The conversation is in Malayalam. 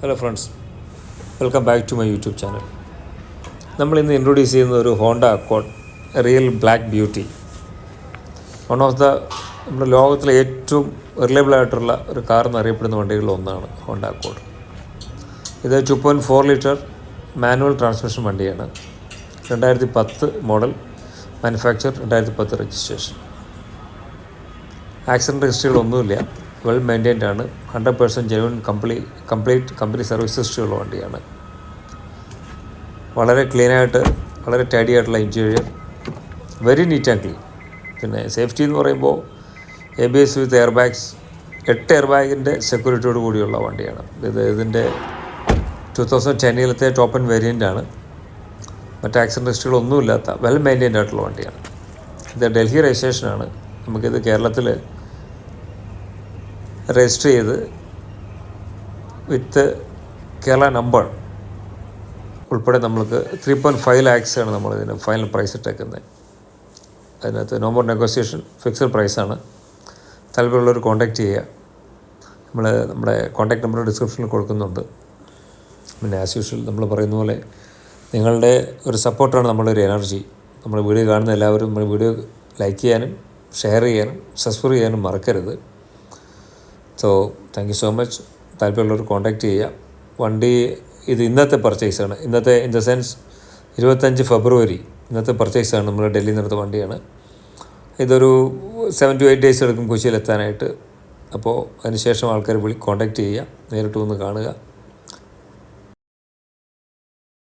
Hello friends, welcome back to my YouTube channel. നമ്മളിന്ന് ഇൻട്രൊഡ്യൂസ് ചെയ്യുന്ന ഒരു Honda Accord real black beauty. One of നമ്മുടെ ലോകത്തിലെ ഏറ്റവും റിലയബിളായിട്ടുള്ള ഒരു കാർ എന്നറിയപ്പെടുന്ന വണ്ടികളിൽ ഒന്നാണ് ഹോണ്ട അക്കോർഡ്. ഇത് 2.4 ലിറ്റർ മാനുവൽ ട്രാൻസ്മിഷൻ വണ്ടിയാണ്. 2010 മോഡൽ, മാനുഫാക്ചർ 2010 രജിസ്ട്രേഷൻ. ആക്സിഡൻറ്റ് ഹിസ്റ്ററികളൊന്നുമില്ല, വെൽ മെയിൻറ്റൈൻഡ് ആണ്. 100% ജെനുവിൻ കംപ്ലീറ്റ് കമ്പനി സർവീസ് ഹിസ്റ്ററിയുള്ള വണ്ടിയാണ്. വളരെ ക്ലീനായിട്ട്, വളരെ ടൈഡി ആയിട്ടുള്ള interior, very neat and clean. പിന്നെ സേഫ്റ്റി എന്ന് പറയുമ്പോൾ ABS with air bags, 8 air ബാഗിൻ്റെ സെക്യൂരിറ്റിയോട് കൂടിയുള്ള വണ്ടിയാണ്. ഇതിൻ്റെ 2010 ടോപ്പ് ആൻഡ് വേരിയൻ്റാണ്. മറ്റ് ആക്സിഡൻറ്റ് ഹിസ്റ്ററികളൊന്നുമില്ലാത്ത വെൽ മെയിൻറ്റൈൻഡ് ആയിട്ടുള്ള വണ്ടിയാണ്. ഇത് ഡൽഹി രജിസ്ട്രേഷനാണ്. നമുക്കിത് കേരളത്തിൽ രജിസ്റ്റർ ചെയ്ത് വിത്ത് കേരള നമ്പർ ഉൾപ്പെടെ നമ്മൾക്ക് 3.5 lakhs ആണ് നമ്മളിതിന് ഫൈനൽ പ്രൈസ് ഇട്ടേക്കുന്നത്. അതിനകത്ത് നോ മോർ നെഗോസിയേഷൻ, ഫിക്സഡ് പ്രൈസാണ്. താല്പര്യമുള്ളവർ കോൺടാക്റ്റ് ചെയ്യുക. നമ്മുടെ കോൺടാക്ട് നമ്പർ ഡിസ്ക്രിപ്ഷനിൽ കൊടുക്കുന്നുണ്ട്. പിന്നെ ആസ് യൂഷ്വൽ നമ്മൾ പറയുന്ന പോലെ നിങ്ങളുടെ ഒരു സപ്പോർട്ടാണ് നമ്മളുടെ ഒരു എനർജി. നമ്മൾ വീഡിയോ കാണുന്ന എല്ലാവരും നമ്മൾ വീഡിയോ ലൈക്ക് ചെയ്യാനും ഷെയർ ചെയ്യാനും സബ്സ്ക്രൈബ് ചെയ്യാനും മറക്കരുത്. So thank you so much. താല്പര്യമുള്ളവർ കോൺടാക്റ്റ് ചെയ്യുക. വണ്ടി ഇത് ഇന്നത്തെ പർച്ചേസാണ്. ഇന്നത്തെ ഇൻ ദ സെൻസ് 25 ഫെബ്രുവരി ഇന്നത്തെ പർച്ചേസാണ്. നമ്മൾ ഡൽഹിയിൽ നിന്നെടുത്ത വണ്ടിയാണ്. ഇതൊരു 7 to 8 days എടുക്കും കൊച്ചിയിലെത്താനായിട്ട്. അപ്പോൾ അതിന് ശേഷം ആൾക്കാർ കോൺടാക്റ്റ് ചെയ്യുക, നേരിട്ട് വന്ന് കാണുക.